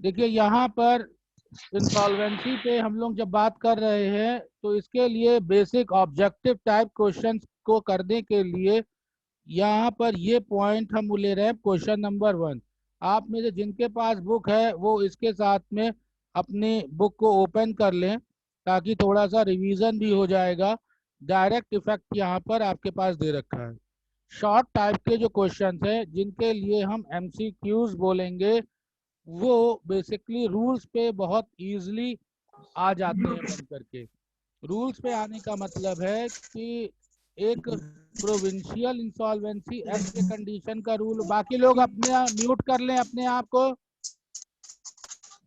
देखिए यहाँ पर इंसॉल्वेंसी पे हम लोग जब बात कर रहे हैं तो इसके लिए बेसिक ऑब्जेक्टिव टाइप क्वेश्चंस को करने के लिए यहाँ पर ये पॉइंट हम ले रहे हैं। क्वेश्चन नंबर 1, आप में से जिनके पास बुक है वो इसके साथ में अपनी बुक को ओपन कर लें ताकि थोड़ा सा रिवीजन भी हो जाएगा। डायरेक्ट इफेक्ट यहाँ पर आपके पास दे रखा है। शॉर्ट टाइप के जो क्वेश्चंस हैं जिनके लिए हम एमसीक्यूज बोलेंगे, वो बेसिकली रूल्स पे बहुत इजीली आ जाते हैं बन करके। रूल्स पे आने का मतलब है कि एक प्रोविंशियल इंसॉल्वेंसी एक्ट के कंडीशन का रूल। बाकी लोग अपने म्यूट कर लें अपने आप को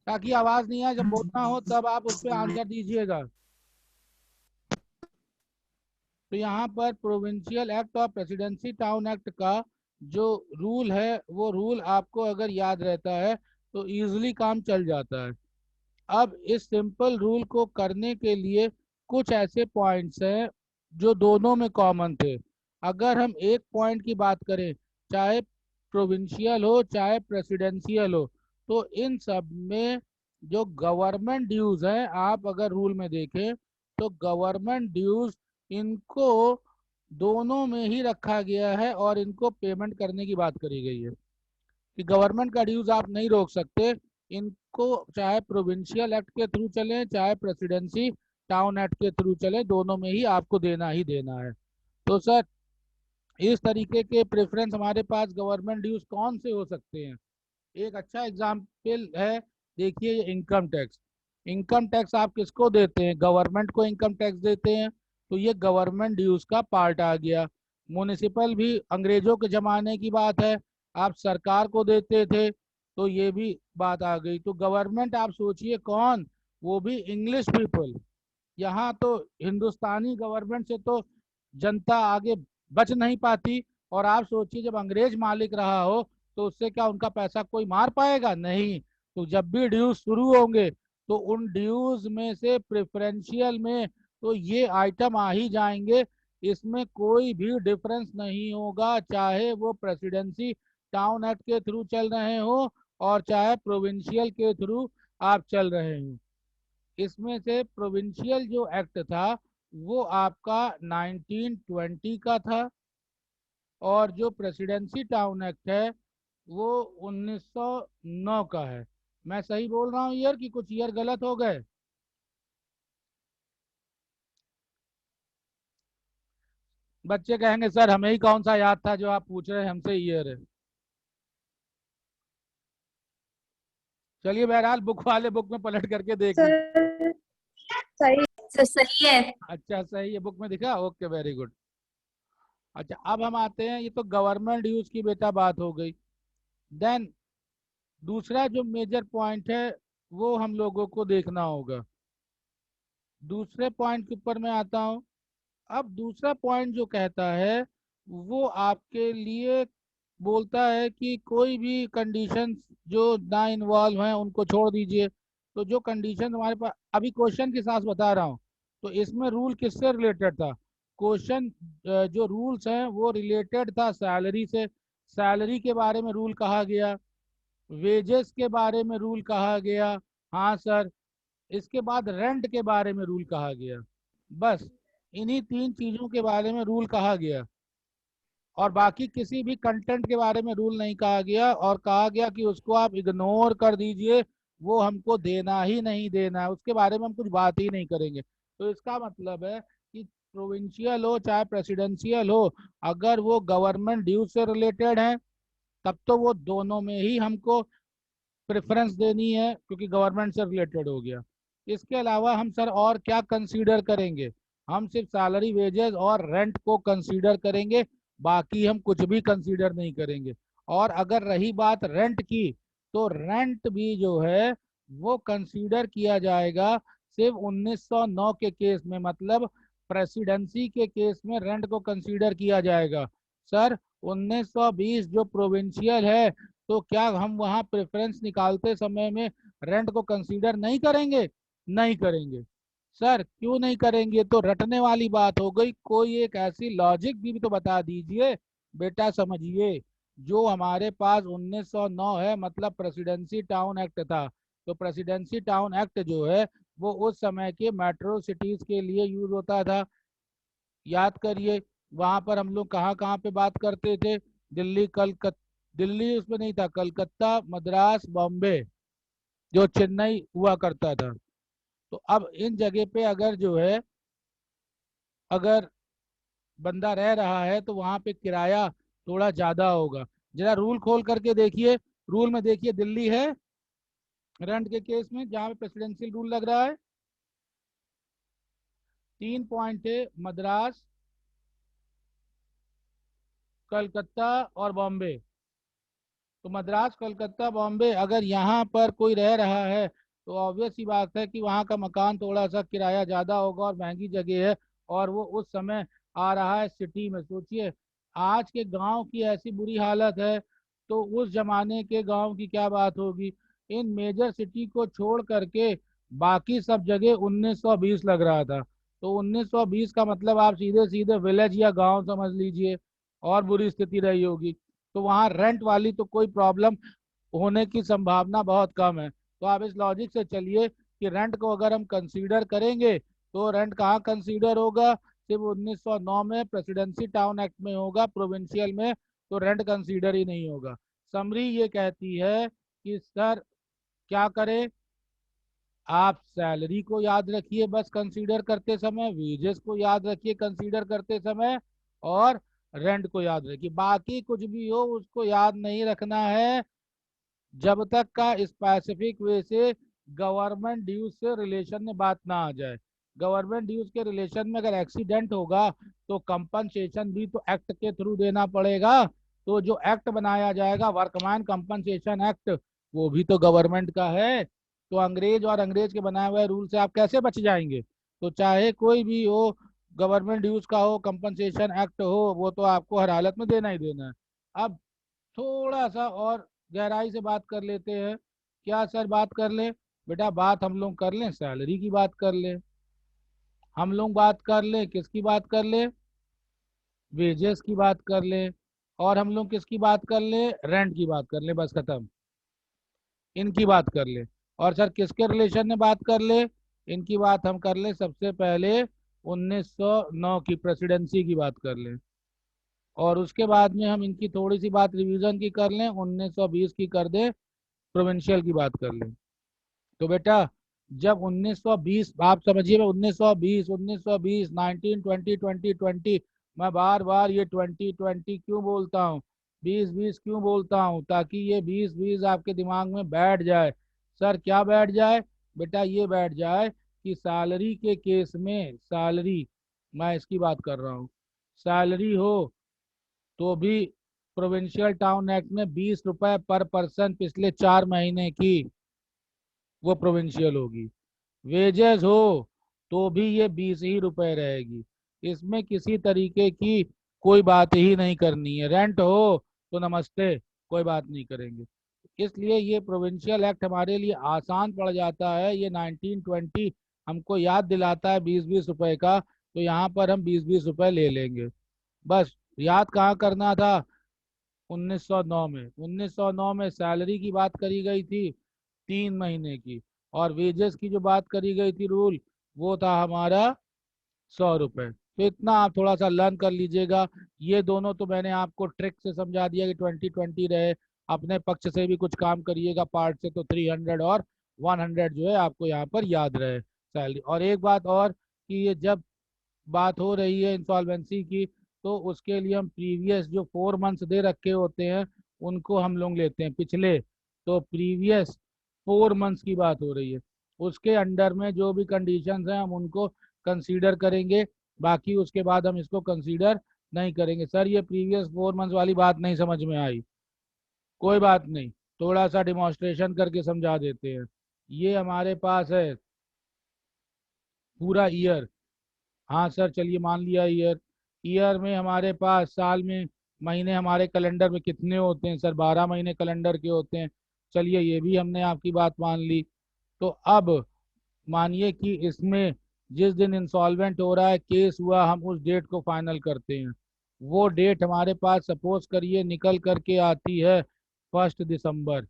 ताकि आवाज नहीं आए, जब बोलना हो तब आप उस पर आंसर दीजिएगा। तो यहाँ पर प्रोविंशियल एक्ट और प्रेसिडेंसी टाउन एक्ट का जो रूल है वो रूल आपको अगर याद रहता है तो इजीली काम चल जाता है। अब इस सिंपल रूल को करने के लिए कुछ ऐसे पॉइंट्स हैं जो दोनों में कॉमन थे। अगर हम एक पॉइंट की बात करें, चाहे प्रोविंशियल हो चाहे प्रेसिडेंशियल हो, तो इन सब में जो गवर्नमेंट ड्यूज हैं, आप अगर रूल में देखें तो गवर्नमेंट ड्यूज इनको दोनों में ही रखा गया है और इनको पेमेंट करने की बात करी गई है कि गवर्नमेंट का ड्यूज आप नहीं रोक सकते। इनको चाहे प्रोविंशियल एक्ट के थ्रू चले चाहे प्रेसिडेंसी टाउन एक्ट के थ्रू चले, दोनों में ही आपको देना ही देना है। तो सर इस तरीके के प्रेफरेंस हमारे पास गवर्नमेंट ड्यूज कौन से हो सकते हैं? एक अच्छा एग्जाम्पल है, देखिए ये इनकम टैक्स। इनकम टैक्स आप किसको देते हैं? गवर्नमेंट को इनकम टैक्स देते हैं, तो ये गवर्नमेंट ड्यूज का पार्ट आ गया। म्युनिसिपल भी अंग्रेजों के जमाने की बात है, आप सरकार को देते थे, तो ये भी बात आ गई। तो गवर्नमेंट आप सोचिए कौन, वो भी इंग्लिश पीपल। यहाँ तो हिंदुस्तानी गवर्नमेंट से तो जनता आगे बच नहीं पाती। और आप सोचिए जब अंग्रेज मालिक रहा हो तो उससे क्या उनका पैसा कोई मार पाएगा? नहीं। तो जब भी ड्यूज शुरू होंगे तो उन ड्यूज में से प्रेफरेंशियल में तो ये आइटम आ ही जाएंगे। इसमें कोई भी डिफरेंस नहीं होगा, चाहे वो प्रेसिडेंसी टाउन एक्ट के थ्रू चल रहे हो और चाहे प्रोविंशियल के थ्रू आप चल रहे हो। इसमें से प्रोविंशियल जो एक्ट था वो आपका 1920 का था, और जो प्रेसिडेंसी टाउन एक्ट है वो 1909 का है। मैं सही बोल रहा हूँ ईयर कि कुछ ईयर गलत हो गए? बच्चे कहेंगे सर हमें ही कौन सा याद था जो आप पूछ रहे हैं हमसे ईयर है। चलिए बहरहाल बुक वाले बुक में पलट करके देख लीजिए। सर सही, सर सही है। अच्छा सही है, बुक में दिखा, ओके वेरी गुड। अच्छा अब हम आते हैं, ये तो गवर्नमेंट यूज की बेटा बात हो गई। देन दूसरा जो मेजर पॉइंट है वो हम लोगों को देखना होगा। दूसरे पॉइंट के ऊपर मैं आता हूँ। अब दूसरा पॉइंट जो कहता है वो आपके लिए बोलता है कि कोई भी कंडीशंस जो ना इन्वॉल्व हैं उनको छोड़ दीजिए। तो जो कंडीशन हमारे पास, अभी क्वेश्चन के साथ बता रहा हूँ, तो इसमें रूल किससे रिलेटेड था? क्वेश्चन जो रूल्स हैं वो रिलेटेड था सैलरी से। सैलरी के बारे में रूल कहा गया, वेजेस के बारे में रूल कहा गया, हाँ सर, इसके बाद रेंट के बारे में रूल कहा गया। बस इन्हीं तीन चीजों के बारे में रूल कहा गया, और बाकी किसी भी कंटेंट के बारे में रूल नहीं कहा गया। और कहा गया कि उसको आप इग्नोर कर दीजिए, वो हमको देना ही नहीं देना है, उसके बारे में हम कुछ बात ही नहीं करेंगे। तो इसका मतलब है कि प्रोविंशियल हो चाहे प्रेसिडेंशियल हो, अगर वो गवर्नमेंट ड्यूज से रिलेटेड है तब तो वो दोनों में ही हमको प्रेफरेंस देनी है क्योंकि गवर्नमेंट से रिलेटेड हो गया। इसके अलावा हम सर और क्या कंसीडर करेंगे? हम सिर्फ सैलरी वेजेस और रेंट को कंसीडर करेंगे, बाकी हम कुछ भी कंसीडर नहीं करेंगे। और अगर रही बात रेंट की, तो रेंट भी जो है वो कंसीडर किया जाएगा सिर्फ 1909 के केस में, मतलब प्रेसिडेंसी के केस में रेंट को कंसीडर किया जाएगा। सर 1920 जो प्रोविंशियल है, तो क्या हम वहां प्रेफरेंस निकालते समय में रेंट को कंसीडर नहीं करेंगे? नहीं करेंगे। सर क्यों नहीं करेंगे? तो रटने वाली बात हो गई। कोई एक ऐसी लॉजिक भी तो बता दीजिए। बेटा समझिए, जो हमारे पास 1909 है, मतलब प्रेसिडेंसी टाउन एक्ट था। तो प्रेसिडेंसी टाउन एक्ट जो है वो उस समय के मेट्रो सिटीज के लिए यूज होता था। याद करिए, वहां पर हम लोग कहाँ कहाँ पे बात करते थे? दिल्ली, कलकत्ता, दिल्ली उसमें नहीं था, कलकत्ता, मद्रास, बॉम्बे, जो चेन्नई हुआ करता था। तो अब इन जगह पे अगर जो है, अगर बंदा रह रहा है तो वहां पे किराया थोड़ा ज्यादा होगा। जरा रूल खोल करके देखिए, रूल में देखिए दिल्ली है रेंट के केस में, जहां पे प्रेसिडेंशियल रूल लग रहा है। 3 पॉइंट है मद्रास, कलकत्ता और बॉम्बे। तो मद्रास, कलकत्ता, बॉम्बे, अगर यहाँ पर कोई रह रहा है तो ऑब्वियस सी बात है कि वहाँ का मकान थोड़ा सा किराया ज़्यादा होगा और महंगी जगह है। और वो उस समय आ रहा है सिटी में। सोचिए, आज के गांव की ऐसी बुरी हालत है, तो उस जमाने के गांव की क्या बात होगी। इन मेजर सिटी को छोड़ करके बाकी सब जगह 1920 लग रहा था। तो 1920 का मतलब आप सीधे सीधे विलेज या गांव समझ लीजिए, और बुरी स्थिति रही होगी। तो वहाँ रेंट वाली तो कोई प्रॉब्लम होने की संभावना बहुत कम है। तो आप इस लॉजिक से चलिए कि रेंट को अगर हम कंसीडर करेंगे तो रेंट कहाँ कंसीडर होगा? सिर्फ 1909 में प्रेसिडेंसी टाउन एक्ट में होगा, प्रोविंशियल में तो रेंट कंसीडर ही नहीं होगा। समरी ये कहती है कि सर क्या करें, आप सैलरी को याद रखिए बस कंसीडर करते समय, वेजेस को याद रखिए कंसीडर करते समय, और रेंट को याद रखिए। बाकी कुछ भी हो उसको याद नहीं रखना है, जब तक का स्पेसिफिक वे से गवर्नमेंट ड्यूज से रिलेशन में बात ना आ जाए। गवर्नमेंट ड्यूज के रिलेशन में अगर एक्सीडेंट होगा तो कंपनसेशन भी तो एक्ट के थ्रू देना पड़ेगा। तो जो एक्ट बनाया जाएगा, वर्कमैन कंपनसेशन एक्ट, वो भी तो गवर्नमेंट का है। तो अंग्रेज और अंग्रेज के बनाए हुए रूल से आप कैसे बच जाएंगे? तो चाहे कोई भी हो, गवर्नमेंट ड्यूज का हो, कंपनसेशन एक्ट हो, वो तो आपको हर हालत में देना ही देना है। अब थोड़ा सा और गहराई से बात कर लेते हैं। क्या सर बात कर ले? बेटा बात हम लोग कर लें, सैलरी की बात कर लें। हम लोग बात कर लें, किसकी बात कर लें? वेजेस की बात कर लें। और हम लोग किसकी बात कर लें? रेंट की बात कर लें, बस खत्म। इनकी बात कर लें। और सर किसके रिलेशन में बात कर ले? इनकी बात हम कर लें सबसे पहले 1909 की प्रेसिडेंसी की बात कर लें, और उसके बाद में हम इनकी थोड़ी सी बात रिवीजन की कर लें, 1920 की कर दें, प्रोविंशियल की बात कर लें। तो बेटा जब 1920, आप समझिए, 1920, 1920, 1920, 2020, मैं बार बार ये 2020 क्यों बोलता हूँ, 2020 क्यों बोलता हूँ? ताकि ये 2020 आपके दिमाग में बैठ जाए। सर क्या बैठ जाए? बेटा ये बैठ जाए कि सैलरी के केस में, सैलरी, मैं इसकी बात कर रहा हूँ, सैलरी हो तो भी प्रोविंशियल टाउन एक्ट में 20 रुपए पर पर्सन पिछले 4 महीने की, वो प्रोविंशियल होगी। वेजेस हो तो भी ये 20 ही रुपए रहेगी। इसमें किसी तरीके की कोई बात ही नहीं करनी है। रेंट हो तो नमस्ते, कोई बात नहीं करेंगे। इसलिए ये प्रोविंशियल एक्ट हमारे लिए आसान पड़ जाता है। ये 1920 हमको याद दिलाता है 20-20 रुपए का, तो यहाँ पर हम 20-20 रुपए ले लेंगे। बस याद कहाँ करना था? 1909 में। 1909 में सैलरी की बात करी गई थी 3 महीने की, और वेजेस की जो बात करी गई थी रूल, वो था हमारा 100 रुपए। तो इतना आप थोड़ा सा लर्न कर लीजिएगा। ये दोनों तो मैंने आपको ट्रिक से समझा दिया कि 2020 रहे। अपने पक्ष से भी कुछ काम करिएगा पार्ट से, तो 300 और 100 जो है आपको यहाँ पर याद रहे सैलरी। और एक बात और, कि ये जब बात हो रही है इंसॉल्वेंसी की, तो उसके लिए हम प्रीवियस जो 4 मंथ्स दे रखे होते हैं उनको हम लोग लेते हैं पिछले। तो प्रीवियस 4 मंथ्स की बात हो रही है, उसके अंडर में जो भी कंडीशंस हैं हम उनको कंसीडर करेंगे। बाकी उसके बाद हम इसको कंसीडर नहीं करेंगे। सर ये प्रीवियस 4 मंथ्स वाली बात नहीं समझ में आई, कोई बात नहीं, थोड़ा सा डिमॉन्स्ट्रेशन करके समझा देते हैं। ये हमारे पास है पूरा ईयर। हाँ सर चलिए मान लिया ईयर। ईयर में हमारे पास, साल में महीने हमारे कैलेंडर में कितने होते हैं? सर 12 महीने कैलेंडर के होते हैं। चलिए ये भी हमने आपकी बात मान ली। तो अब मानिए कि इसमें जिस दिन इंसॉल्वेंट हो रहा है केस हुआ, हम उस डेट को फाइनल करते हैं। वो डेट हमारे पास सपोज करिए निकल करके आती है 1 दिसंबर।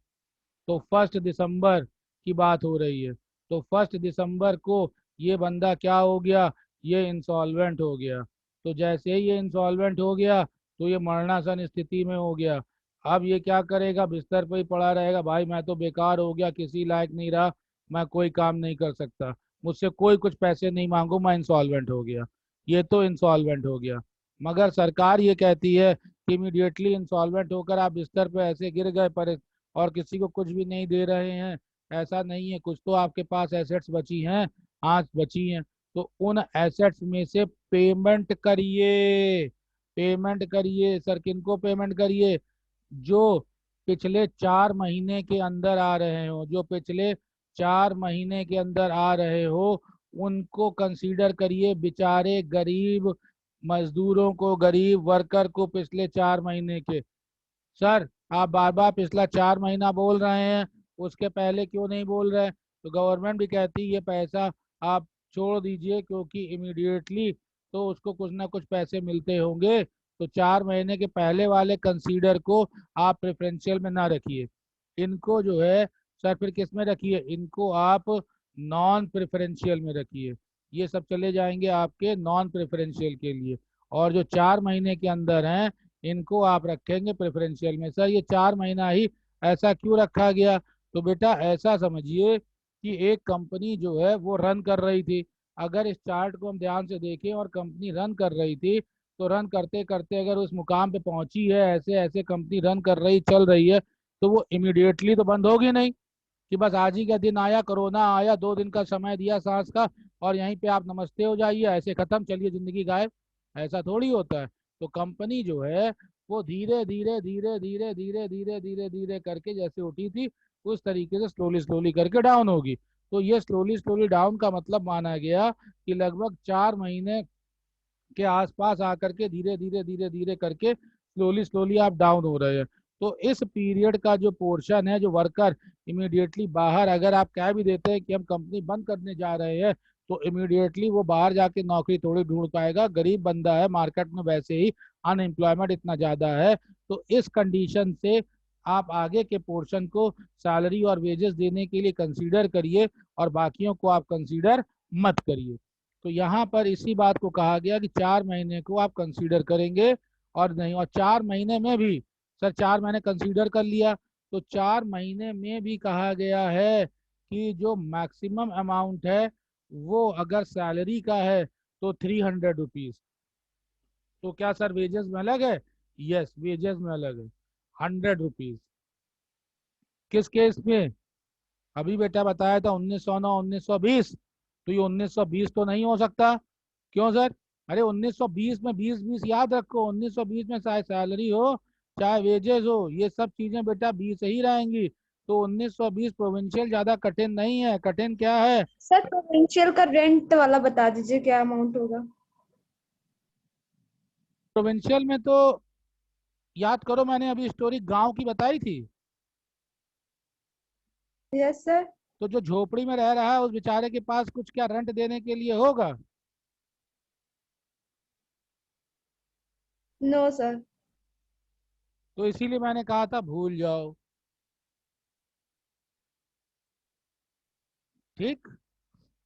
तो 1 दिसंबर की बात हो रही है। तो 1 दिसंबर को ये बंदा क्या हो गया, ये इंसॉल्वेंट हो गया। तो जैसे ही ये इंसॉल्वेंट हो गया तो ये मरणासन स्थिति में हो गया। अब ये क्या करेगा, बिस्तर पर ही पड़ा रहेगा, भाई मैं तो बेकार हो गया, किसी लायक नहीं रहा, मैं कोई काम नहीं कर सकता, मुझसे कोई कुछ पैसे नहीं मांगो, मैं इंसॉल्वेंट हो गया। ये तो इंसॉल्वेंट हो गया। मगर सरकार ये कहती है कि इमीडिएटली इंसॉल्वेंट होकर आप बिस्तर पे ऐसे गिर गए पर और किसी को कुछ भी नहीं दे रहे हैं, ऐसा नहीं है, कुछ तो आपके पास एसेट्स बची हैं, आज बची हैं, तो उन एसेट्स में से पेमेंट करिए। पेमेंट करिए सर, किनको पेमेंट करिए, जो पिछले 4 महीने के अंदर आ रहे हो, जो पिछले 4 महीने के अंदर आ रहे हो उनको कंसीडर करिए। बेचारे गरीब मजदूरों को, गरीब वर्कर को पिछले 4 महीने के। सर आप बार बार पिछला 4 महीना बोल रहे हैं, उसके पहले क्यों नहीं बोल रहे? तो गवर्नमेंट भी कहती है ये पैसा आप छोड़ दीजिए, क्योंकि इमीडिएटली तो उसको कुछ ना कुछ पैसे मिलते होंगे, तो 4 महीने के पहले वाले कंसीडर को आप प्रेफरेंशियल में ना रखिए। इनको जो है सर फिर किस में रखिए, इनको आप नॉन प्रेफरेंशियल में रखिए। ये सब चले जाएंगे आपके नॉन प्रेफरेंशियल के लिए। और जो 4 महीने के अंदर हैं इनको आप रखेंगे प्रेफरेंशियल में। सर ये 4 महीना ही ऐसा क्यों रखा गया? तो बेटा ऐसा समझिए कि एक कंपनी जो है वो रन कर रही थी। अगर इस चार्ट को हम ध्यान से देखें और कंपनी रन कर रही थी, तो रन करते करते अगर उस मुकाम पे पहुंची है, ऐसे ऐसे कंपनी रन कर रही चल रही है, तो वो इमीडिएटली तो बंद होगी नहीं कि बस आज ही का दिन आया, कोरोना आया, 2 दिन का समय दिया सांस का और यहीं पे आप नमस्ते हो जाइए, ऐसे खत्म, चलिए जिंदगी गायब। ऐसा थोड़ी होता है। तो कंपनी जो है वो धीरे धीरे धीरे धीरे धीरे धीरे धीरे धीरे करके जैसे उठी थी उस तरीके से स्लोली स्लोली करके डाउन होगी। तो ये स्लोली स्लोली डाउन का मतलब माना गया कि लगभग 4 महीने के आसपास आकर के धीरे धीरे धीरे धीरे करके स्लोली स्लोली आप डाउन हो रहे हैं। तो इस पीरियड का जो पोर्शन है, जो वर्कर इमीडिएटली बाहर, अगर आप कह भी देते हैं कि हम कंपनी बंद करने जा रहे हैं, तो इमीडिएटली वो बाहर जाके नौकरी थोड़ी ढूंढ पाएगा, गरीब बंदा है, मार्केट में वैसे ही अनएम्प्लॉयमेंट इतना ज्यादा है। तो इस कंडीशन से आप आगे के पोर्शन को सैलरी और वेजेस देने के लिए कंसीडर करिए और बाकियों को आप कंसीडर मत करिए। तो यहाँ पर इसी बात को कहा गया कि 4 महीने को आप कंसीडर करेंगे और नहीं, और 4 महीने में भी, सर 4 महीने कंसीडर कर लिया, तो 4 महीने में भी कहा गया है कि जो मैक्सिमम अमाउंट है वो अगर सैलरी का है तो 300 रुपीज। तो क्या सर वेजेस में अलग है? यस, वेजेस में अलग है 100 रुपीज। किस केस में? अभी बेटा बताया था 1909 1920, तो ये 1920 तो नहीं हो सकता। क्यों सर? अरे 1920 में 20 20 याद रखो, 1920 में चाहे सैलरी हो चाहे वेजेस हो, ये सब चीजें बेटा 20 ही रहेंगी। तो 1920 प्रोविंशियल ज्यादा कठिन नहीं है। कठिन क्या है? सर प्रोविंशियल का रेंट वाला बता दीजिए क्या अमाउंट होगा। प्रोविंशियल में तो याद करो, मैंने अभी स्टोरी गांव की बताई थी। Yes sir. तो जो झोपड़ी में रह रहा है उस बेचारे के पास कुछ क्या रेंट देने के लिए होगा? No sir. तो इसीलिए मैंने कहा था भूल जाओ। ठीक।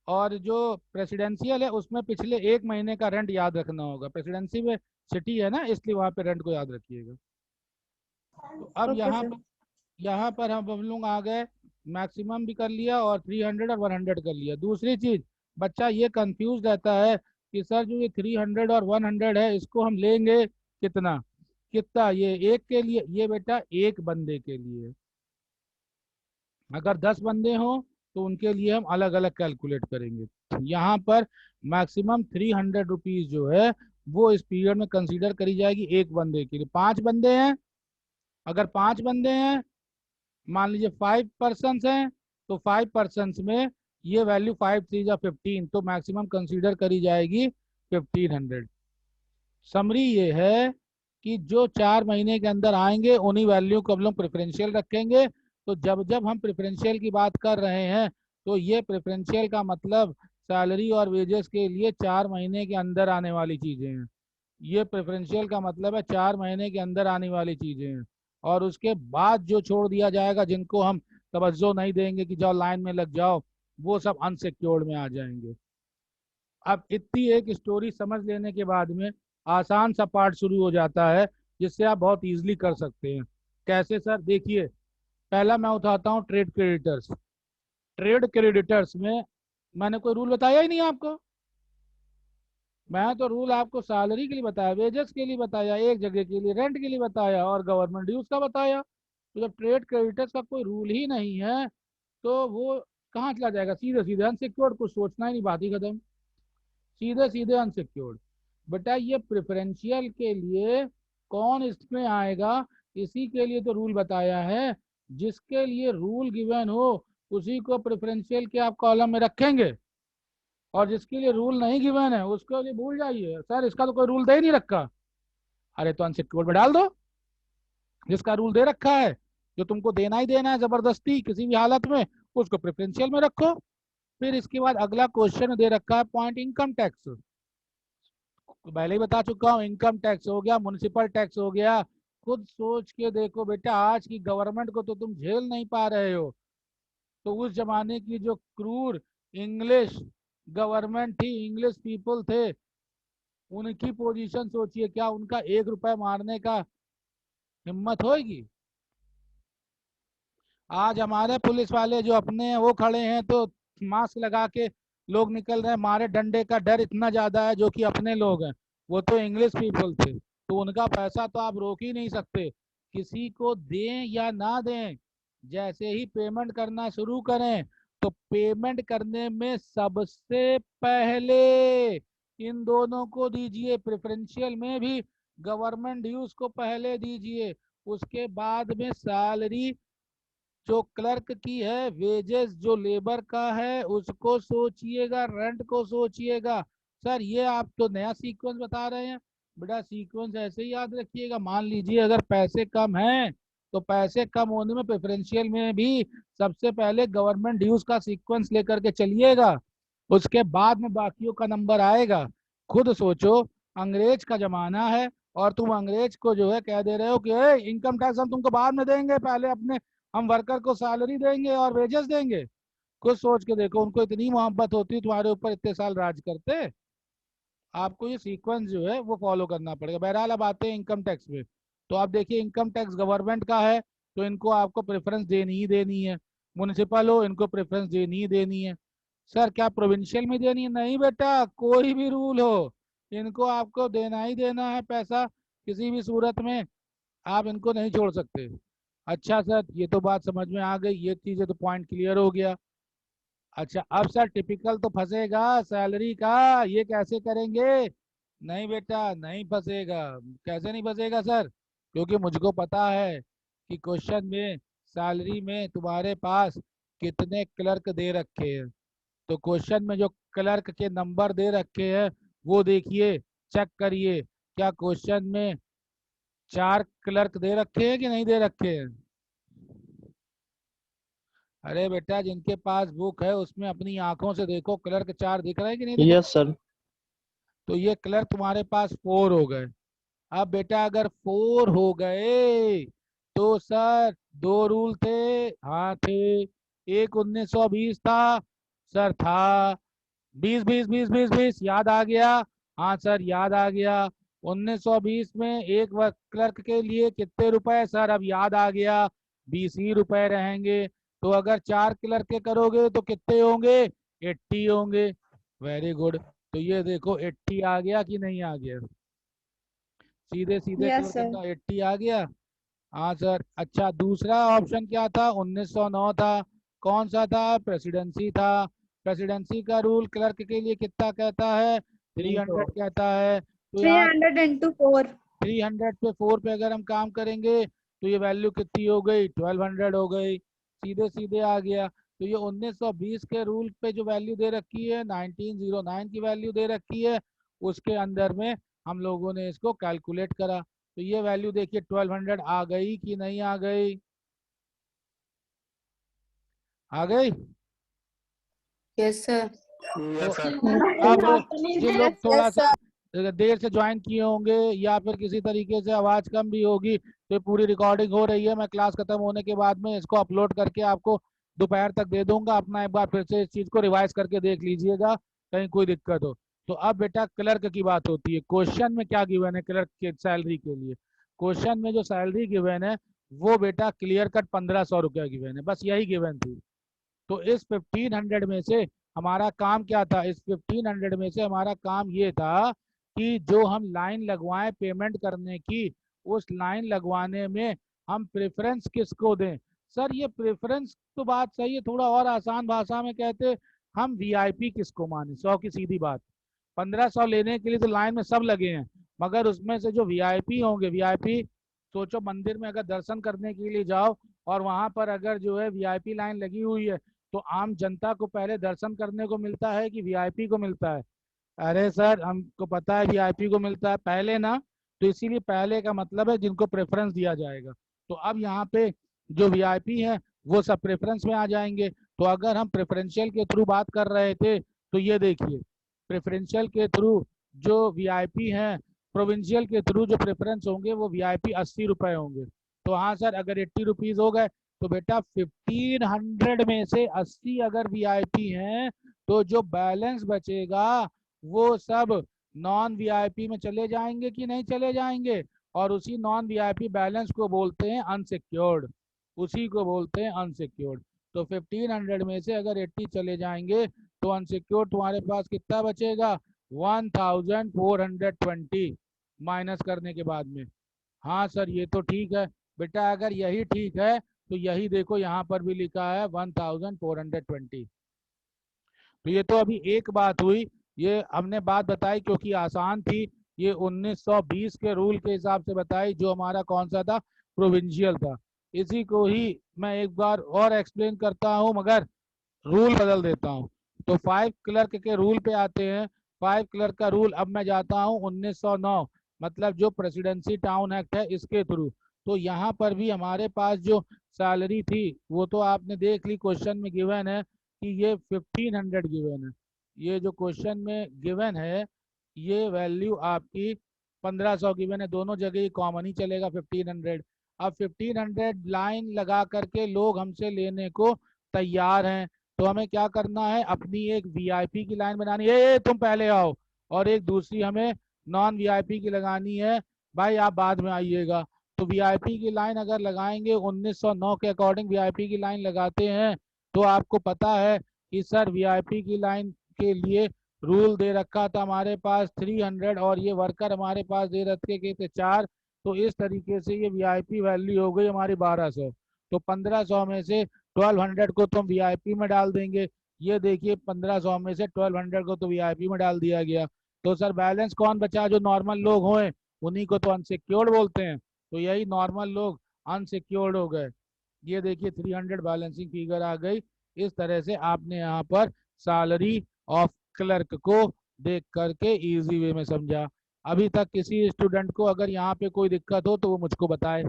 और जो प्रेसिडेंशियल है उसमें पिछले 1 महीने का रेंट याद रखना होगा। प्रेसिडेंसी में सिटी है ना, इसलिए वहां पे रेंट को याद रखिएगा। तो अब ओके सर। यहाँ पर हम लोग आ गए, मैक्सिमम भी कर लिया और 300 और 100 कर लिया। दूसरी चीज, बच्चा ये कंफ्यूज रहता है कि सर जो ये 300 और 100 है इसको हम लेंगे कितना? कितना ये एक के लिए? ये बेटा एक बंदे के लिए। अगर 10 बंदे हों तो उनके लिए हम अलग अलग कैलकुलेट करेंगे। यहाँ पर मैक्सिमम 300 रुपीज जो है वो इस पीरियड में कंसीडर करी जाएगी एक बंदे के लिए। 5 बंदे हैं, अगर 5 बंदे हैं, मान लीजिए 5 पर्सन हैं, तो 5 पर्सन में ये वैल्यू 5 3 जा 15, तो मैक्सिमम कंसीडर करी जाएगी 1500। समरी ये है कि जो 4 महीने के अंदर आएंगे उन्हीं वैल्यू को हम लोग प्रेफरेंशियल रखेंगे। तो जब जब हम प्रेफरेंशियल की बात कर रहे हैं तो ये प्रेफरेंशियल का मतलब सैलरी और वेजेस के लिए 4 महीने के अंदर आने वाली चीजें हैं। ये प्रेफरेंशियल का मतलब है 4 महीने के अंदर आने वाली चीजें हैं, और उसके बाद जो छोड़ दिया जाएगा, जिनको हम तवज्जो नहीं देंगे कि जाओ लाइन में लग जाओ, वो सब अनसिक्योर्ड में आ जाएंगे। अब इतनी एक स्टोरी समझ लेने के बाद में आसान सा पार्ट शुरू हो जाता है, जिससे आप बहुत इजीली कर सकते हैं। कैसे सर? देखिए, पहला मैं उठाता हूँ ट्रेड क्रेडिटर्स। ट्रेड क्रेडिटर्स में मैंने कोई रूल बताया ही नहीं आपको। मैं तो रूल आपको सैलरी के लिए बताया, वेजेस के लिए बताया, एक जगह के लिए रेंट के लिए बताया, और गवर्नमेंट ड्यूज का बताया। तो जब ट्रेड क्रेडिटर्स का कोई रूल ही नहीं है, तो वो कहाँ चला जाएगा? सीधे सीधे अनसिक्योर्ड, कुछ सोचना ही नहीं, बात ही खत्म। सीधे सीधे अनसिक्योर्ड। बेटा ये प्रेफरेंशियल के लिए कौन इसमें आएगा? इसी के लिए तो रूल बताया है। जिसके लिए रूल गिवन हो उसी को प्रेफरेंशियल के आप कॉलम में रखेंगे, और जिसके लिए रूल नहीं गिवन है उसके लिए भूल जाइए, सर इसका तो कोई रूल दे ही नहीं रखा। अरे तो अनसिक्योर्ड में डाल दो। जिसका रूल दे रखा है, जो तुमको देना ही देना है जबरदस्ती किसी भी हालत में, उसको प्रेफरेंशियल में रखो। फिर इसके बाद अगला क्वेश्चन दे रखा है पॉइंट इनकम टैक्स। पहले ही बता चुका हूँ, इनकम टैक्स हो गया, म्युनिसिपल टैक्स हो गया। खुद सोच के देखो बेटा, आज की गवर्नमेंट को तो तुम झेल नहीं पा रहे हो, तो उस जमाने की जो क्रूर इंग्लिश गवर्नमेंट थी, इंग्लिश पीपल थे, उनकी पोजीशन सोचिए, क्या उनका 1 रुपए मारने का हिम्मत होगी? आज हमारे पुलिस वाले जो अपने हैं वो खड़े हैं, तो मास्क लगा के लोग निकल रहे हैं, मारे डंडे का डर इतना ज्यादा है, जो कि अपने लोग हैं। वो तो इंग्लिश पीपल थे, तो उनका पैसा तो आप रोक ही नहीं सकते। किसी को दें या ना दें, जैसे ही पेमेंट करना शुरू करें, तो पेमेंट करने में सबसे पहले इन दोनों को दीजिए, प्रेफरेंशियल में भी गवर्नमेंट ड्यूज को पहले दीजिए, उसके बाद में सैलरी जो क्लर्क की है, वेजेस जो लेबर का है उसको सोचिएगा, रेंट को सोचिएगा। सर ये आप तो नया सीक्वेंस बता रहे हैं। बेटा सीक्वेंस ऐसे ही याद रखिएगा। मान लीजिए अगर पैसे कम हैं, तो पैसे कम होने में प्रेफरेंशियल में भी सबसे पहले गवर्नमेंट ड्यूज का सीक्वेंस लेकर के चलिएगा, उसके बाद में बाकियों का नंबर आएगा। खुद सोचो, अंग्रेज का जमाना है, और तुम अंग्रेज को जो है कह दे रहे हो कि इनकम टैक्स हम तुमको बाद में देंगे, पहले अपने हम वर्कर को सैलरी देंगे और वेजेस देंगे। कुछ सोच के देखो, उनको इतनी मोहब्बत होती तुम्हारे ऊपर, इतने साल राज करते। आपको ये सीक्वेंस जो है वो फॉलो करना पड़ेगा। बहरहाल अब आते हैं इनकम टैक्स में। तो आप देखिए, इनकम टैक्स गवर्नमेंट का है, तो इनको आपको प्रेफरेंस देनी ही देनी है। म्युनिसिपल हो, इनको प्रेफरेंस देनी ही देनी है। सर क्या प्रोविंशियल में देनी है? नहीं बेटा, कोई भी रूल हो, इनको आपको देना ही देना है पैसा, किसी भी सूरत में आप इनको नहीं छोड़ सकते। अच्छा सर, ये तो बात समझ में आ गई, ये चीजें तो पॉइंट क्लियर हो गया। अच्छा अब सर टिपिकल तो फंसेगा सैलरी का, ये कैसे करेंगे? नहीं बेटा नहीं फंसेगा। कैसे नहीं फंसेगा सर? क्योंकि मुझको पता है कि क्वेश्चन में सैलरी में तुम्हारे पास कितने क्लर्क दे रखे हैं। तो क्वेश्चन में जो क्लर्क के नंबर दे रखे हैं वो देखिए, चेक करिए, क्या क्वेश्चन में 4 क्लर्क दे रखे हैं कि नहीं दे रखे हैं? अरे बेटा, जिनके पास बुक है उसमें अपनी आंखों से देखो, क्लर्क 4 दिख रहे हैं कि नहीं दिख यस रहे? सर। तो ये क्लर्क तुम्हारे पास 4 हो गए। अब बेटा अगर 4 हो गए, तो सर 2 रूल थे। हाँ थे। एक 1920 था। सर था। 20 20 20 20 20 याद आ गया। हाँ सर याद आ गया। 1920 में एक क्लर्क के लिए कितने रुपए? सर अब याद आ गया, 20 ही रुपए रहेंगे। तो अगर 4 क्लर्क के करोगे तो कितने होंगे? 80 होंगे। Very good. तो ये देखो 80 आ गया कि नहीं आ गया? सीधे सीधे यस क्लर्क सर। का 80 आ गया। हाँ सर। अच्छा दूसरा ऑप्शन क्या था? 1909 था। कौन सा था? प्रेसिडेंसी था। प्रेसिडेंसी का रूल क्लर्क के लिए कितना कहता है? 300 कहता है। तो थ्री यहाँ हंड्रेड इंटू फोर 300 पे 4 पे अगर हम काम करेंगे, तो ये वैल्यू कितनी हो गई? 1200 हो गई। सीधे सीधे आ गया। तो ये 1920 के रूल पे जो वैल्यू दे रखी है, 1909 की वैल्यू दे रखी है, उसके अंदर में हम लोगों ने इसको कैलकुलेट करा। तो ये वैल्यू देखिए 1200 आ गई कि नहीं आ गई? आ गई। Yes sir. तो यस सर। अब जिन लोग यस थोड़ा सा सर। देर से ज्वाइन किए होंगे या फिर किसी तरीके से आवाज़ कम भी होगी, तो ये पूरी रिकॉर्डिंग हो रही है। मैं क्लास खत्म होने के बाद में इसको अपलोड करके आपको दोपहर तक दे दूंगा। अपना एक बार फिर से इस चीज़ को रिवाइज करके देख लीजिएगा, कहीं कोई दिक्कत हो तो। अब बेटा क्लर्क की बात होती है। क्वेश्चन में क्या गिवन है क्लर्क के सैलरी के लिए? क्वेश्चन में जो सैलरी गिवन है वो बेटा क्लियर कट 1500 रुपया गिवन है, बस यही गिवन थी। तो इस 1500 में से हमारा काम क्या था? इस 1500 में से हमारा काम ये था कि जो हम लाइन लगवाएं पेमेंट करने की, उस लाइन लगवाने में हम प्रेफरेंस किसको दें? सर ये प्रेफरेंस तो बात सही है, थोड़ा और आसान भाषा में कहते, हम वीआईपी किसको माने? 100 की सीधी बात। 1500 लेने के लिए तो लाइन में सब लगे हैं, मगर उसमें से जो वीआईपी होंगे, वीआईपी सोचो मंदिर में अगर दर्शन करने के लिए जाओ और वहां पर अगर जो है वीआईपी लाइन लगी हुई है, तो आम जनता को पहले दर्शन करने को मिलता है कि वीआईपी को मिलता है? अरे सर हमको पता है वीआईपी को मिलता है पहले ना, तो इसीलिए पहले का मतलब है जिनको प्रेफरेंस दिया जाएगा। तो अब यहाँ पे जो वीआईपी है वो सब प्रेफरेंस में आ जाएंगे। तो अगर हम प्रेफरेंशियल के थ्रू बात कर रहे थे तो ये देखिए, प्रेफरेंशियल के थ्रू जो वीआईपी हैं, प्रोविंशियल के थ्रू जो प्रेफरेंस होंगे वो वीआईपी 80 रुपए होंगे। तो हाँ सर, अगर 80 रुपीज हो गए तो बेटा 1500 में से 80 अगर वीआईपी हैं, तो जो बैलेंस बचेगा वो सब नॉन वीआईपी में चले जाएंगे कि नहीं चले जाएंगे? और उसी नॉन वीआईपी बैलेंस को बोलते हैं अनसिक्योर्ड, उसी को बोलते हैं अनसिक्योर्ड। तो 1500 में से अगर 80 चले जाएंगे तो अनसिक्योर्ड तुम्हारे पास कितना बचेगा? 1420 माइनस करने के बाद में। हाँ सर ये तो ठीक है बेटा, अगर यही ठीक है तो यही देखो यहाँ पर भी लिखा है 1420। तो ये तो अभी एक बात हुई, ये हमने बात बताई क्योंकि आसान थी। ये 1920 के रूल के हिसाब से बताई, जो हमारा कौन सा था? प्रोविंशियल था। इसी को ही मैं एक बार और एक्सप्लेन करता हूँ, मगर रूल बदल देता हूँ। तो 5 क्लर्क के रूल पे आते हैं। 5 क्लर्क का रूल अब मैं जाता हूँ 1909, मतलब जो प्रेसिडेंसी टाउन एक्ट है इसके थ्रू। तो यहाँ पर भी हमारे पास जो सैलरी थी वो तो आपने देख ली, क्वेश्चन में गिवन है कि ये 1500 गिवन है। ये जो क्वेश्चन में गिवन है ये वैल्यू आपकी 1500 गिवन है, दोनों जगह ही कॉमन ही चलेगा 1500। अब 1500 लाइन लगा करके लोग हमसे लेने को तैयार हैं, तो हमें क्या करना है? अपनी एक वीआईपी की लाइन बनानी है, तुम पहले आओ, और एक दूसरी हमें नॉन वीआईपी की लगानी है। भाई आप बाद में आइएगा। तो वीआईपी की लाइन अगर लगाएंगे 1909 के अकॉर्डिंग वीआईपी की लाइन लगाते हैं, तो आपको पता है कि सर वीआईपी की लाइन के लिए रूल दे रखा था हमारे पास 300, और ये वर्कर हमारे पास दे रखे के थे 4। तो इस तरीके से ये वीआईपी वैल्यू हो गई हमारी 1200। तो 1500 में से 1200 को तुम वीआईपी में डाल देंगे। ये देखिए 1500 में से 1200 को तो वीआईपी में डाल दिया गया। तो सर बैलेंस कौन बचा? जो नॉर्मल लोग हों उन्हीं को तो अनसिक्योर्ड बोलते हैं। तो यही नॉर्मल लोग अनसिक्योर्ड हो गए। ये देखिए 300 बैलेंसिंग फिगर आ गई। इस तरह से आपने यहाँ पर सैलरी ऑफ क्लर्क को देख करके इजी वे में समझा। अभी तक किसी स्टूडेंट को अगर यहाँ पे कोई दिक्कत हो तो वो मुझको बताए।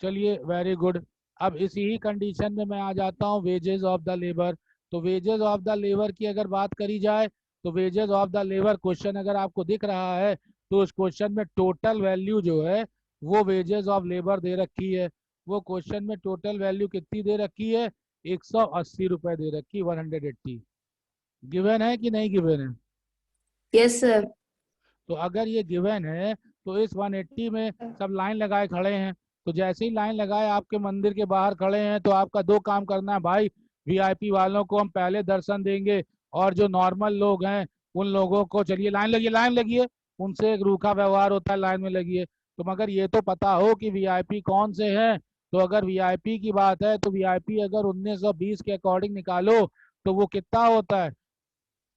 चलिए वेरी गुड। अब इसी ही कंडीशन में मैं आ जाता हूँ वेजेस ऑफ द लेबर। तो वेजेस ऑफ द लेबर की अगर बात करी जाए तो wages of the labour question अगर आपको दिख रहा है तो उस क्वेश्चन में टोटल वैल्यू जो है वो वेजेस ऑफ लेबर दे रखी है। वो क्वेश्चन में टोटल वैल्यू कितनी दे रखी है? 180 रुपए दे रखी, 180। गिवन है कि नहीं गिवन है? Yes sir. तो अगर ये गिवन है तो इस 180 में सब लाइन लगाए खड़े हैं। तो जैसे ही लाइन लगाए आपके मंदिर के बाहर खड़े हैं, तो आपका दो काम करना है भाई। वीआईपी वालों को हम पहले दर्शन देंगे, और जो नॉर्मल लोग हैं उन लोगों को चलिए लाइन लगिए, लाइन लगिए। उनसे एक रूखा व्यवहार होता है, लाइन में लगिए। तो मगर ये तो पता हो कि वीआईपी कौन से हैं। तो अगर वीआईपी की बात है तो वीआईपी अगर 1920 के अकॉर्डिंग निकालो तो वो कितना होता है?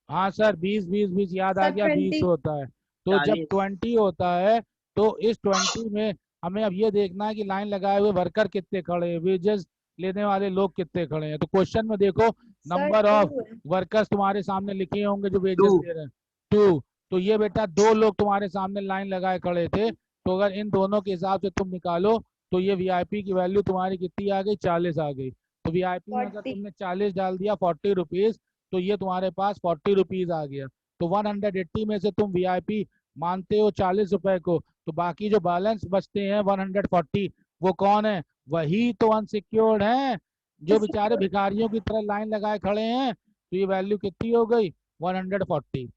हाँ सर 20 20 20 याद आ सर गया, 20 20। होता है। तो जब 40। 20 होता है तो इस 20 में हमें अब ये देखना है कि लाइन लगाए हुए वर्कर कितने खड़े हैं, वेजेस लेने वाले लोग कितने खड़े हैं। तो क्वेश्चन में देखो सर नंबर 2 ऑफ है। वर्कर्स तुम्हारे सामने लिखे होंगे जो वेजेस 2। ले रहे हैं, 2। तो ये बेटा दो लोग तुम्हारे सामने लाइन लगाए खड़े थे। तो अगर इन दोनों के हिसाब से तुम निकालो तो ये वीआईपी की वैल्यू तुम्हारी कितनी आ गई? 40 आ गई। तो वीआईपी में अगर 40। तुमने 40 डाल दिया 40 रुपीज, तो ये तुम्हारे पास 40 रुपीज आ गया। तो 180 में से तुम वीआईपी मानते हो 40 रुपए को, तो बाकी जो बैलेंस बचते हैं 140, वो कौन है? वही तो अनसिक्योर्ड है, जो बेचारे भिखारियों की तरह लाइन लगाए खड़े हैं। तो ये वैल्यू कितनी हो गई? 140।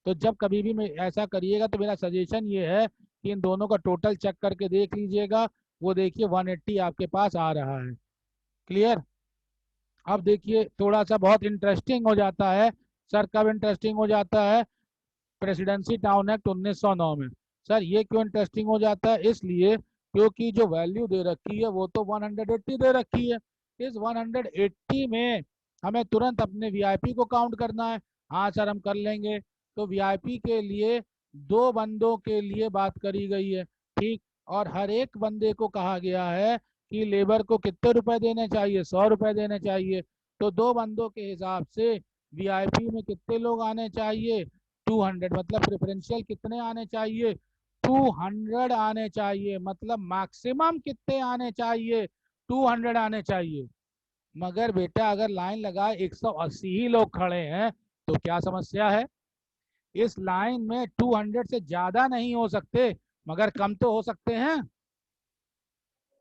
तो जब कभी भी मैं ऐसा करिएगा तो मेरा सजेशन ये है कि इन दोनों का टोटल चेक करके देख लीजिएगा। वो देखिए 180 आपके पास आ रहा है। क्लियर? अब देखिए थोड़ा सा बहुत इंटरेस्टिंग हो जाता है। सर कब इंटरेस्टिंग हो जाता है? प्रेसिडेंसी टाउन एक्ट 1909 में। सर ये क्यों इंटरेस्टिंग हो जाता है? इसलिए क्योंकि जो वैल्यू दे रखी है वो तो 180 दे रखी है। इस 180 में हमें तुरंत अपने वीआईपी को काउंट करना है। हाँ सर हम कर लेंगे। तो वीआईपी के लिए दो बंदों के लिए बात करी गई है, ठीक। और हर एक बंदे को कहा गया है कि लेबर को कितने रुपए देने चाहिए? 100 रुपए देने चाहिए। तो दो बंदों के हिसाब से वीआईपी में कितने लोग आने चाहिए? 200। मतलब प्रेफरेंशियल कितने आने चाहिए? 200 आने चाहिए। मतलब मैक्सिमम कितने आने चाहिए? 200 आने चाहिए। मगर बेटा अगर लाइन लगाए 180 ही लोग खड़े हैं तो क्या समस्या है? इस लाइन में 200 से ज्यादा नहीं हो सकते, मगर कम तो हो सकते हैं।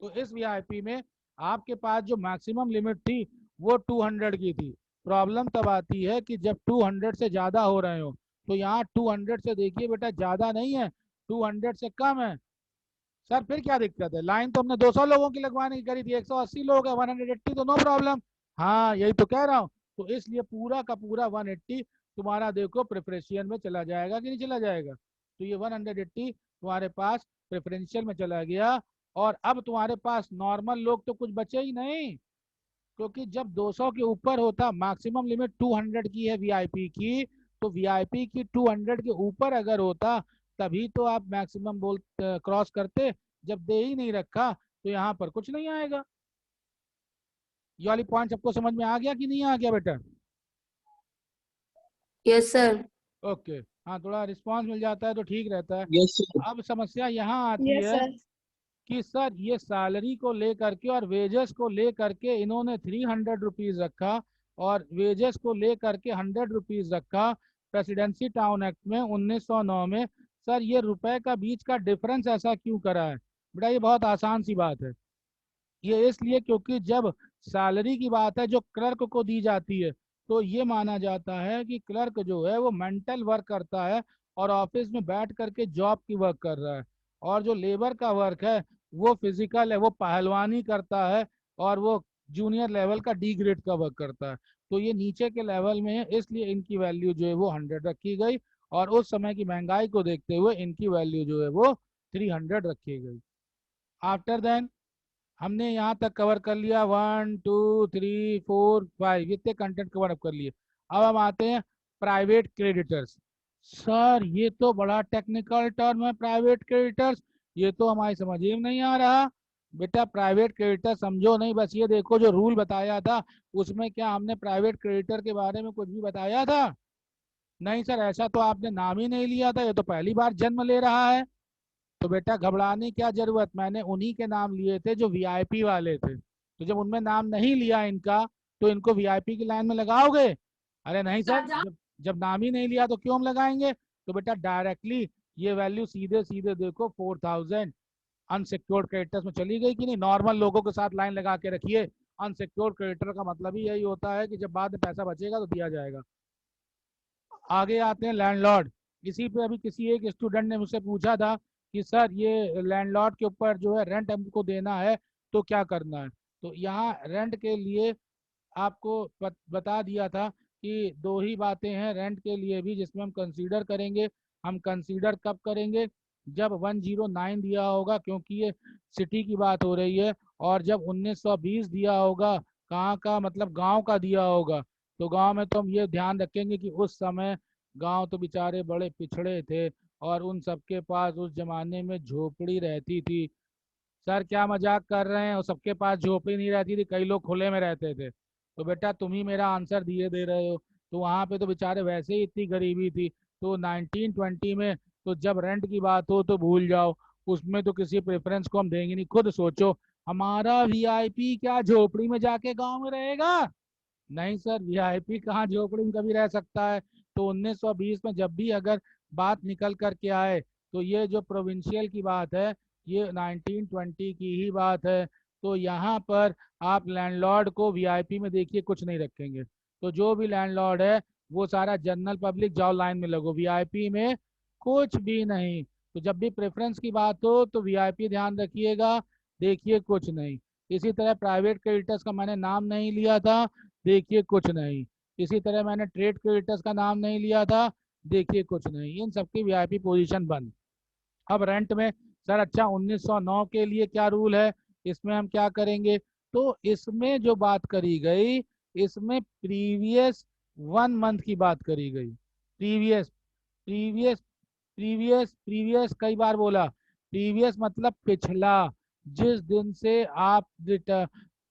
तो इस वीआईपी में आपके पास जो मैक्सिमम लिमिट थी वो 200 की थी। प्रॉब्लम तब आती है कि जब 200 से ज्यादा हो रहे हो। तो यहाँ 200 से देखिए बेटा ज्यादा नहीं है, 200 से कम है। सर फिर क्या दिक्कत है? लाइन तो हमने 200 लोगों की लगवाने की करी थी, 180 लोग है, 180 तो नो प्रॉब्लम। हाँ यही तो कह रहा हूँ। तो इसलिए पूरा का पूरा 180 तुम्हारा देखो प्रेफरेंशियल में चला जाएगा कि नहीं चला जाएगा? तो ये 180 तुम्हारे पास प्रेफरेंशियल में चला गया। और अब तुम्हारे पास नॉर्मल लोग तो कुछ बचे ही नहीं, क्योंकि जब 200 के ऊपर होता, मैक्सिमम लिमिट 200 की है वीआईपी की, तो वीआईपी की 200 के ऊपर अगर होता तभी तो आप मैक्सिमम बोल क्रॉस करते। जब दे ही नहीं रखा तो यहाँ पर कुछ नहीं आएगा। ये वाली पॉइंट सबको समझ में आ गया कि नहीं आ गया बेटा? Yes sir. ओके। हाँ थोड़ा रिस्पांस मिल जाता है तो ठीक रहता है। Yes sir. अब समस्या यहाँ आती यस है सर। कि सर ये सैलरी को लेकर के और वेजेस को लेकर के इन्होंने 300 रुपीज रखा, और वेजेस को लेकर के 100 रुपीज रखा प्रेसिडेंसी टाउन एक्ट में 1909 में। सर ये रुपए का बीच का डिफरेंस ऐसा क्यों करा है? बेटा ये बहुत आसान सी बात है। ये इसलिए क्योंकि जब सैलरी की बात है जो क्लर्क को दी जाती है, तो ये माना जाता है कि क्लर्क जो है वो मेंटल वर्क करता है और ऑफिस में बैठ करके जॉब की वर्क कर रहा है। और जो लेबर का वर्क है वो फिजिकल है, वो पहलवानी करता है, और वो जूनियर लेवल का डी ग्रेड का वर्क करता है। तो ये नीचे के लेवल में है, इसलिए इनकी वैल्यू जो है वो 100 रखी गई। और उस समय की महंगाई को देखते हुए इनकी वैल्यू जो है वो 300 रखी गई। आफ्टर देन हमने यहाँ तक कवर कर लिया, 1 2 3 4 5, इतने कंटेंट कवर अप कर लिए। अब हम आते हैं प्राइवेट क्रेडिटर्स। सर ये तो बड़ा टेक्निकल टर्म है, प्राइवेट क्रेडिटर्स। ये तो हमारी समझ ही में नहीं आ रहा। बेटा प्राइवेट क्रेडिटर समझो नहीं, बस ये देखो जो रूल बताया था उसमें क्या हमने प्राइवेट क्रेडिटर के बारे में कुछ भी बताया था? नहीं सर, ऐसा तो आपने नाम ही नहीं लिया था, ये तो पहली बार जन्म ले रहा है। तो बेटा घबराने क्या जरूरत, मैंने उन्हीं के नाम लिए थे जो वीआईपी वाले थे। तो जब उनमें नाम नहीं लिया इनका, तो इनको वीआईपी की लाइन में लगाओगे? अरे नहीं सर, जब जब नाम ही नहीं लिया तो क्यों हम लगाएंगे? तो बेटा डायरेक्टली ये वैल्यू सीधे सीधे देखो 4000 अनसिक्योर्ड क्रेडिटर्स में चली गई कि नहीं? नॉर्मल लोगों के साथ लाइन लगा के रखिए। अनसिक्योर्ड क्रेडिटर का मतलब ही यही होता है कि जब बाद में पैसा बचेगा तो दिया जाएगा। आगे आते हैं लैंडलॉर्ड। इसी पे अभी किसी एक स्टूडेंट ने मुझसे पूछा था कि सर ये लैंडलॉर्ड के ऊपर जो है रेंट हमको देना है तो क्या करना है? तो यहाँ रेंट के लिए आपको बता दिया था कि दो ही बातें हैं रेंट के लिए भी जिसमें हम कंसीडर करेंगे। हम कंसीडर कब करेंगे? जब 109 दिया होगा, क्योंकि ये सिटी की बात हो रही है। और जब 1920 दिया होगा, कहाँ का मतलब गांव का दिया होगा, तो गांव में तो हम ये ध्यान रखेंगे कि उस समय गांव तो बेचारे बड़े पिछड़े थे और उन सबके पास उस जमाने में झोपड़ी रहती थी। सर क्या मजाक कर रहे हैं? और सबके पास झोपड़ी नहीं रहती थी, कई लोग खुले में रहते थे। तो बेटा तुम ही मेरा आंसर दिए दे रहे हो। तो वहां पे तो बेचारे वैसे ही इतनी गरीबी थी। तो 1920 में तो जब रेंट की बात हो तो भूल जाओ, उसमें तो किसी प्रेफरेंस को हम देंगे नहीं। खुद सोचो, हमारा वीआईपी क्या झोपड़ी में जाके गांव में रहेगा? नहीं सर, वीआईपी कहाँ झोपड़ी में कभी रह सकता है? तो 1920 में जब भी अगर बात निकल कर के आए तो ये जो प्रोविंशियल की बात है ये 1920 की ही बात है। तो यहाँ पर आप लैंडलॉर्ड को वीआईपी में देखिए कुछ नहीं रखेंगे। तो जो भी लैंडलॉर्ड है वो सारा जनरल पब्लिक, जाओ लाइन में लगो, वीआईपी में कुछ भी नहीं। तो जब भी प्रेफरेंस की बात हो तो वीआईपी ध्यान रखिएगा, देखिए कुछ नहीं। इसी तरह प्राइवेट क्रेडिटर्स का मैंने नाम नहीं लिया था, देखिए कुछ नहीं। इसी तरह मैंने ट्रेड क्रेडिटर्स का नाम नहीं लिया था, देखिए कुछ नहीं। इन सबकी वीआईपी पोजीशन बंद। अब रेंट में सर अच्छा 1909 के लिए क्या रूल है, इसमें हम क्या करेंगे? तो इसमें जो बात करी गई, इसमें प्रीवियस 1 मंथ की बात करी गई। प्रीवियस प्रीवियस प्रीवियस प्रीवियस कई बार बोला। प्रीवियस मतलब पिछला, जिस दिन से आप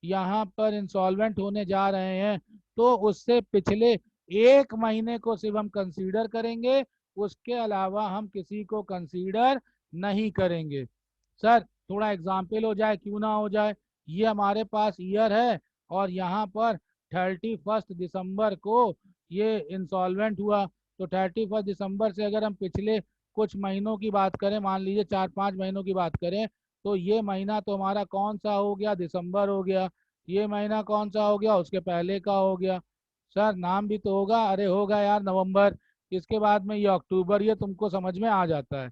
यहाँ पर इंसॉल्वेंट होने जा रहे हैं तो उससे पिछले 1 महीने को सिर्फ हम कंसीडर करेंगे, उसके अलावा हम किसी को कंसीडर नहीं करेंगे। सर थोड़ा एग्जाम्पल हो जाए, क्यों ना हो जाए? ये हमारे पास ईयर है और यहाँ पर 31 दिसंबर को ये इंसॉल्वेंट हुआ। तो 31 दिसंबर से अगर हम पिछले कुछ महीनों की बात करें, मान लीजिए 4-5 महीनों की बात करें, तो ये महीना तो हमारा कौन सा हो गया? दिसंबर हो गया। ये महीना कौन सा हो गया? उसके पहले का हो गया। सर नाम भी तो होगा, अरे होगा यार, नवंबर। इसके बाद में ये अक्टूबर, ये तुमको समझ में आ जाता है।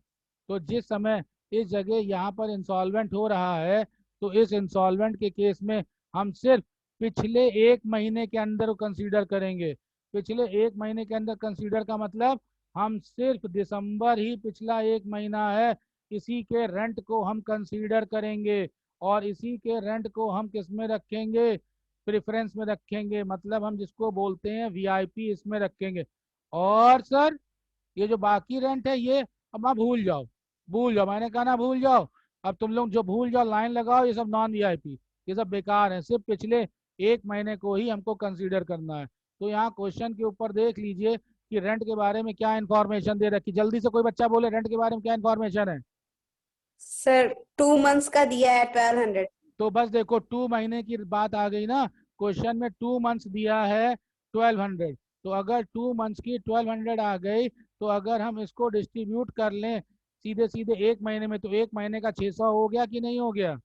तो जिस समय इस जगह यहाँ पर इंसॉल्वेंट हो रहा है, तो इस इंसॉल्वेंट के केस में हम सिर्फ पिछले 1 महीने के अंदर कंसीडर करेंगे। पिछले 1 महीने के अंदर कंसीडर का मतलब हम सिर्फ दिसंबर ही पिछला 1 महीना है, इसी के रेंट को हम कंसीडर करेंगे और इसी के रेंट को हम किस में रखेंगे? प्रेफरेंस में रखेंगे। मतलब हम जिसको बोलते हैं वीआईपी, इसमें रखेंगे। और सर ये जो बाकी रेंट है ये अब आप भूल जाओ, भूल जाओ, मैंने कहा ना भूल जाओ। अब तुम लोग जो भूल जाओ, लाइन लगाओ, ये सब नॉन वीआईपी, ये सब बेकार है। सिर्फ पिछले 1 महीने को ही हमको कंसीडर करना है। तो यहाँ क्वेश्चन के ऊपर देख लीजिए कि रेंट के बारे में क्या इन्फॉर्मेशन दे रखी। जल्दी से कोई बच्चा बोले रेंट के बारे में क्या इन्फॉर्मेशन है। सर 2 मंथ्स का दिया है 1200। तो बस देखो 2 महीने की बात आ गई ना, क्वेश्चन में 2 मंथ्स दिया है 1200। तो अगर 2 मंथ्स की 1200 आ गई, तो अगर हम इसको डिस्ट्रीब्यूट कर लें सीधे सीधे 1 महीने में, तो 1 महीने का 600 हो गया कि नहीं हो गया?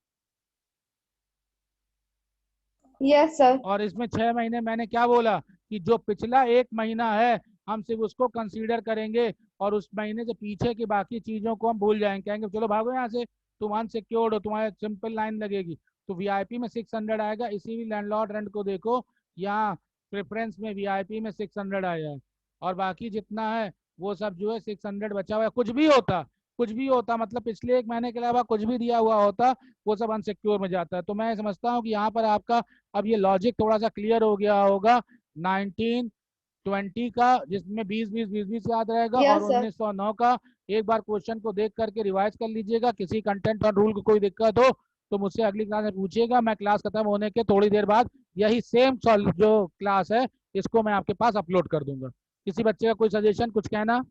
Yes sir. और इसमें 6 महीने मैंने क्या बोला कि जो पिछला 1 महीना है हम सिर्फ उसको कंसीडर करेंगे और उस महीने से पीछे की बाकी चीजों को हम भूल जाएंगे, कहेंगे चलो भागो यहाँ से, तुम अनसिक्योर्ड हो, तुम्हारे सिंपल लाइन लगेगी। तो वीआईपी में 600 आएगा। इसी भी लैंडलॉर्ड रेंट को देखो, यहाँ प्रेफरेंस में वीआईपी में 600 आया है और बाकी जितना है वो सब जो है 600 बचा हुआ है। कुछ भी होता मतलब पिछले 1 महीने के अलावा कुछ भी दिया हुआ होता, वो सब अनसिक्योर में जाता है। तो मैं समझता हूँ कि यहाँ पर आपका अब ये लॉजिक थोड़ा सा क्लियर हो गया होगा। 1920 का जिसमें 20-20-20-20 याद रहेगा और यस सर। 1909 का। एक बार क्वेश्चन को देख करके रिवाइज कर लीजिएगा। किसी कंटेंट और रूल को कोई दिक्कत हो तो मुझसे अगली क्लास में पूछिएगा। मैं क्लास खत्म होने के थोड़ी देर बाद यही सेम जो क्लास है इसको मैं आपके पास अपलोड कर दूंगा। किसी बच्चे का कोई सजेशन, कुछ कहना?